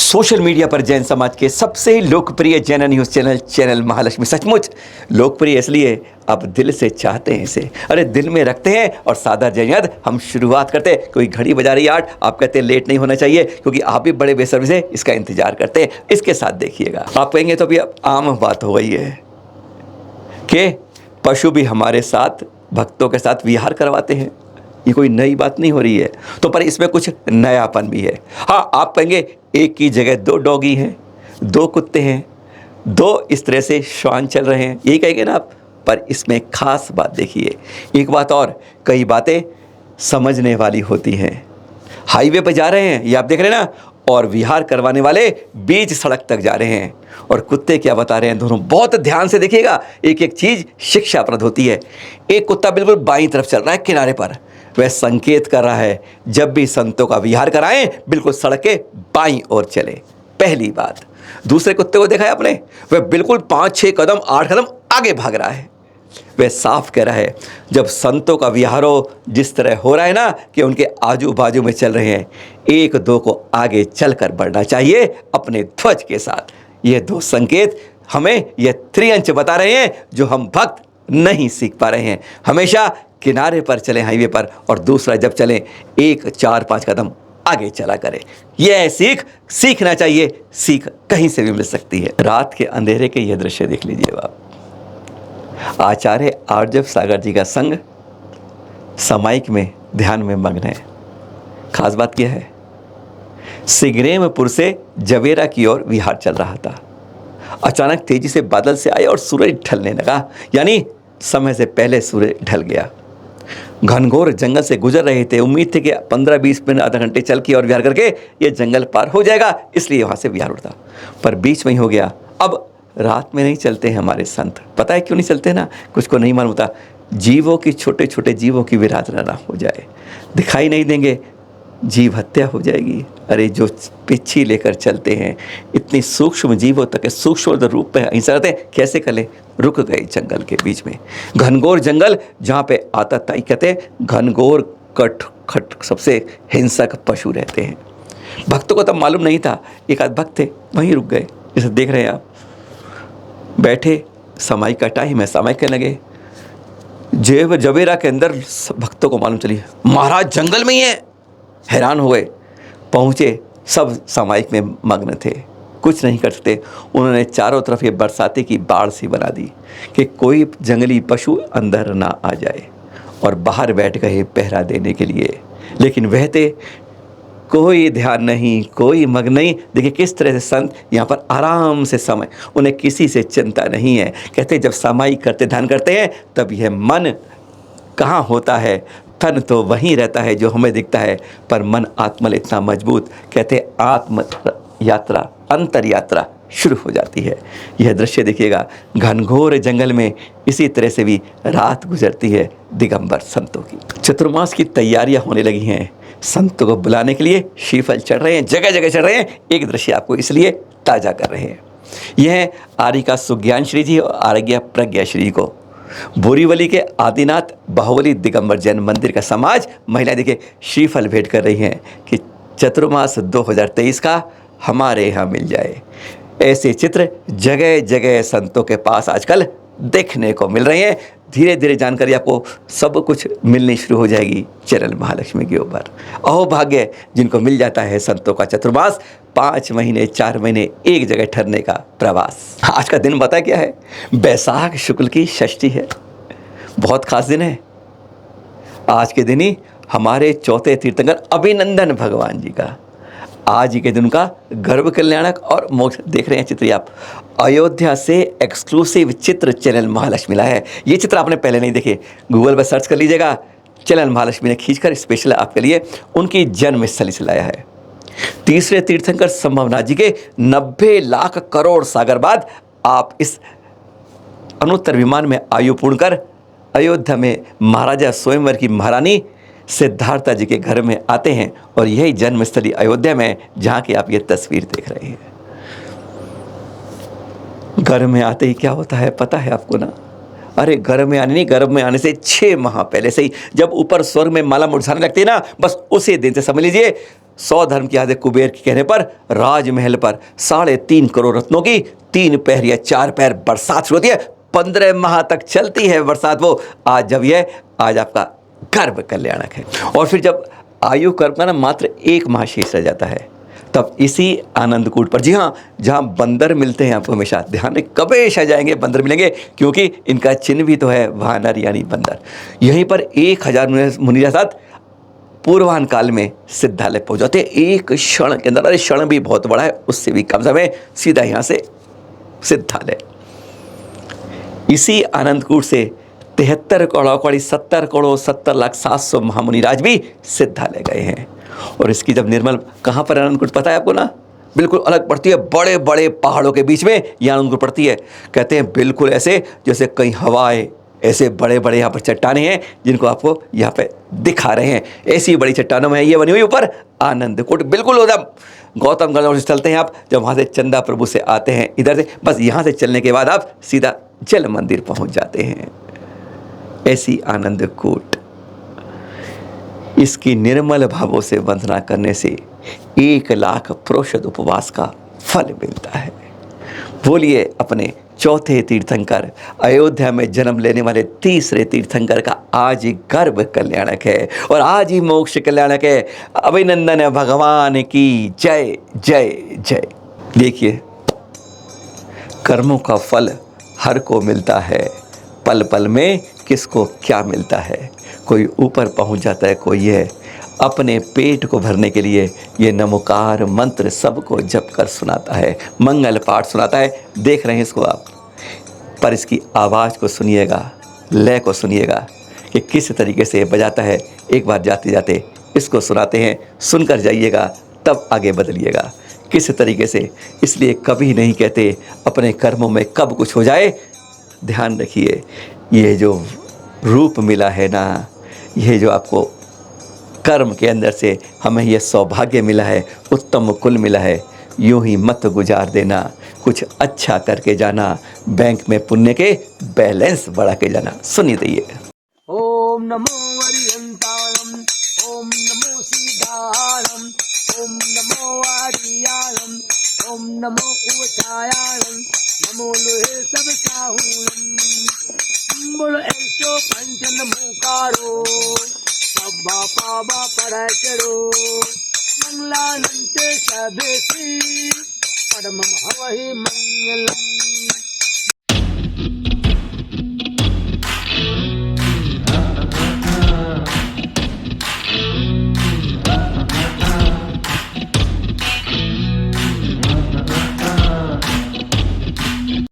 Social media पर जैन समाज के सबसे लोकप्रिय Jain news channel channel Mahalakshmi सचमुच लोकप्रिय इसलिए अब दिल से चाहते हैं इसे, अरे दिल में रखते हैं। और सादा जैनियत हम शुरुआत करते हैं। कोई घड़ी बजा रही 8, आप कहते हैं लेट नहीं होना चाहिए क्योंकि आप भी बड़े बेसब्री से इसका इंतजार करते हैं। इसके साथ देखिएगा, आप कहेंगे तो अभी अब आम बात हो गई है कि पशु भी हमारे साथ भक्तों के साथ विहार करवाते हैं। ये कोई नई बात नहीं हो रही है, तो पर इसमें कुछ नयापन भी है। हाँ, आप कहेंगे एक की जगह 2 डॉगी हैं, 2 कुत्ते हैं, 2 इस तरह से श्वान चल रहे हैं, यही कहेंगे ना आप। पर इसमें खास बात देखिए, एक बात और, कई बातें समझने वाली होती हैं। हाईवे पर जा रहे हैं, ये आप देख रहे हैं ना, और विहार करवाने वाले बीच सड़क तक जा रहे हैं। और कुत्ते क्या बता रहे हैं, दोनों बहुत ध्यान से देखिएगा। एक एक चीज़ शिक्षाप्रद होती है। एक कुत्ता बिल्कुल बाईं तरफ चल रहा है किनारे पर, वह संकेत कर रहा है जब भी संतों का विहार कराएं बिल्कुल सड़क के बाईं ओर चले। पहली बात। दूसरे कुत्ते को देखा है आपने, वह बिल्कुल 5-6 कदम 8 कदम आगे भाग रहा है। वह साफ कह रहा है जब संतों का विहारो जिस तरह हो रहा है ना कि उनके आजू बाजू में चल रहे हैं, 1-2 को आगे चलकर बढ़ना चाहिए अपने ध्वज के साथ। ये 2 संकेत हमें यह त्रिअंच बता रहे हैं जो हम भक्त नहीं सीख पा रहे हैं। हमेशा किनारे पर चलें हाईवे पर, और दूसरा जब चलें 1-4-5 कदम आगे चला करें। यह सीखना चाहिए। सीख कहीं से भी मिल सकती है। रात के अंधेरे के यह दृश्य देख लीजिए आप। आचार्य आर्जव सागर जी का संग समाइक में ध्यान में मग्न है। खास बात यह है, सिगरेमपुर से जवेरा की ओर विहार चल रहा था। अचानक तेजी से बादल से आए और सूरज ढलने लगा, यानी समय से पहले सूरज ढल गया। घनघोर जंगल से गुजर रहे थे। उम्मीद थी कि 15-20 मिनट आधा घंटे चल के और विहार करके ये जंगल पार हो जाएगा, इसलिए वहाँ से विहार उठता, पर बीच में ही हो गया। अब रात में नहीं चलते हैं हमारे संत, पता है क्यों नहीं चलते ना, कुछ को नहीं मालूम होता। जीवों की, छोटे छोटे जीवों की विराधना ना हो जाए, दिखाई नहीं देंगे, जीव हत्या हो जाएगी। अरे जो पिच्छी लेकर चलते हैं, इतनी सूक्ष्म जीवों तक सूक्ष्म रूप में अहिंसा रहते हैं, कैसे करें। रुक गए जंगल के बीच में, घनघोर जंगल जहाँ पे आता ताई कहते हैं घनघोर कट खट सबसे हिंसक पशु रहते हैं। भक्तों को तब मालूम नहीं था, एक आध भक्त थे वहीं रुक गए। जैसे देख रहे हैं आप, बैठे, समय का टाइम है, समय कहने लगे। जवेरा के अंदर भक्तों को मालूम चली महाराज जंगल में ही है। हैरान हुए, पहुँचे, सब सामायिक में मग्न थे, कुछ नहीं कर सकते। उन्होंने चारों तरफ ये बरसाती की बाढ़ सी बना दी कि कोई जंगली पशु अंदर ना आ जाए, और बाहर बैठ गए पहरा देने के लिए। लेकिन वह थे, कोई ध्यान नहीं, कोई मग्न नहीं। देखिए किस तरह से संत यहाँ पर आराम से समय, उन्हें किसी से चिंता नहीं है। कहते जब सामायिक करते, ध्यान करते हैं, तब यह मन कहाँ होता है, तन तो वहीं रहता है जो हमें दिखता है, पर मन आत्मल इतना मजबूत। कहते आत्म यात्रा, अंतर यात्रा शुरू हो जाती है। यह दृश्य देखिएगा, घनघोर जंगल में इसी तरह से भी रात गुजरती है दिगंबर संतों की। चतुर्मास की तैयारियां होने लगी हैं। संतों को बुलाने के लिए श्रीफल चढ़ रहे हैं, जगह जगह चढ़ रहे हैं। एक दृश्य आपको इसलिए ताज़ा कर रहे हैं। यह है आरिका सुज्ञान श्री जी और आर्ज्ञा प्रज्ञा श्री को बोरीवली के आदिनाथ बाहुबली दिगंबर जैन मंदिर का समाज महिलाएं देखिए श्रीफल भेंट कर रही हैं कि चतुर्मास 2023 का हमारे यहाँ मिल जाए। ऐसे चित्र जगह जगह संतों के पास आजकल देखने को मिल रहे हैं। धीरे धीरे जानकारी आपको सब कुछ मिलनी शुरू हो जाएगी चैनल महालक्ष्मी के ऊपर। अहो भाग्य जिनको मिल जाता है संतों का चतुर्मास, 5 महीने 4 महीने एक जगह ठहरने का प्रवास। आज का दिन पता क्या है, बैसाख शुक्ल की षष्ठी है, बहुत खास दिन है। आज के दिन ही हमारे चौथे तीर्थंकर अभिनंदन भगवान जी का, आज ही के दिन का गर्भ कल्याणक और मोक्ष। देख रहे हैं चित्र आप, अयोध्या से एक्सक्लूसिव चित्र चैनल महालक्ष्मी लाया है। ये चित्र आपने पहले नहीं देखे, गूगल पर सर्च कर लीजिएगा। चैनल महालक्ष्मी ने खींचकर स्पेशल आपके लिए उनकी जन्मस्थली से लाया है। तीसरे तीर्थंकर संभवनाथ जी के 90 लाख करोड़ सागर बाद आप इस अनुत्तर विमान में आयु पूर्ण कर अयोध्या में महाराजा स्वयंवर की महारानी सिद्धार्था जी के घर में आते हैं, और यही जन्मस्थली अयोध्या में जहाँ की आप ये तस्वीर देख रहे हैं। घर में आते ही क्या होता है पता है आपको ना, अरे घर में आने नहीं, गर्भ में आने से 6 माह पहले से ही जब ऊपर स्वर्ग में माला मुरझाने लगती है ना, बस उसी दिन से समझ लीजिए 100 धर्म की आदे कुबेर के कहने पर राजमहल पर 3.5 करोड़ रत्नों की 3 पहर या 4 पहर बरसात शुरू होती है। 15 माह तक चलती है बरसात वो। आज आपका गर्भ कल्याणक है। और फिर जब आयु कर्म का ना मात्र 1 माह शेष रह जाता है, तब इसी आनंद कूट पर, जी हाँ, जहाँ बंदर मिलते हैं आपको हमेशा ध्यान में, कभी ऐसा जाएंगे बंदर मिलेंगे, क्योंकि इनका चिन्ह भी तो है वानर यानी बंदर। यहीं पर 1000 मुनि के साथ पूर्वाह्न काल में सिद्धालय पहुँच जाते हैं एक क्षण के अंदर। अरे क्षण भी बहुत बड़ा है, उससे भी कम समय, सीधा यहाँ से सिद्धालय। इसी आनंद कूट से 73 करोड़ 70 लाख 700 महामुनिराज भी सिद्धालय गए हैं। और इसकी जब निर्मल, कहाँ पर आनंद कूट पता है आपको ना? बिल्कुल अलग पड़ती है, बड़े बड़े पहाड़ों के बीच में यह आनंद कूट पड़ती है। कहते हैं बिल्कुल ऐसे जैसे कई हवाएं, ऐसे बड़े बड़े यहाँ पर चट्टानें हैं जिनको आपको यहाँ पे दिखा रहे हैं। ऐसी बड़ी चट्टानों में ये बनी हुई ऊपर आनंद कूट, बिल्कुल उधम गौतम गंगा से चलते हैं आप, जब वहाँ से चंदा प्रभु से आते हैं इधर से, बस यहाँ से चलने के बाद आप सीधा जल मंदिर पहुँच जाते हैं। ऐसी आनंद कूट, इसकी निर्मल भावों से वंदना करने से 1 लाख प्रोषद उपवास का फल मिलता है। बोलिए अपने चौथे तीर्थंकर, अयोध्या में जन्म लेने वाले तीसरे तीर्थंकर का आज ही गर्भ कल्याणक है और आज ही मोक्ष कल्याणक है। अभिनंदन है भगवान की जय जय जय। देखिए, कर्मों का फल हर को मिलता है, पल पल में किसको क्या मिलता है। कोई ऊपर पहुंच जाता है, कोई है अपने पेट को भरने के लिए ये नमोकार मंत्र सबको जप कर सुनाता है, मंगल पाठ सुनाता है। देख रहे हैं इसको आप, पर इसकी आवाज़ को सुनिएगा, लय को सुनिएगा कि किस तरीके से बजाता है। एक बार जाते जाते इसको सुनाते हैं, सुनकर जाइएगा, तब आगे बदलिएगा किस तरीके से। इसलिए कभी नहीं कहते अपने कर्मों में कब कुछ हो जाए। ध्यान रखिए, ये जो रूप मिला है ना, ये जो आपको कर्म के अंदर से हमें ये सौभाग्य मिला है, उत्तम कुल मिला है, यूं ही मत गुजार देना, कुछ अच्छा करके जाना, बैंक में पुण्य के बैलेंस बढ़ा के जाना। सुनिए दैये। ओम नमो अरिहंताणम, ओम नमो सीधारणम, ओम नमो आर्याणम, ओम नमो उवचायाणम, नमो लोहे सब साहूणम। बोलो ऐसो पंच नमोकारो, सब्बा पावा परचरो, मंगलानंते सबे श्री, परमं हवहि मंगलम।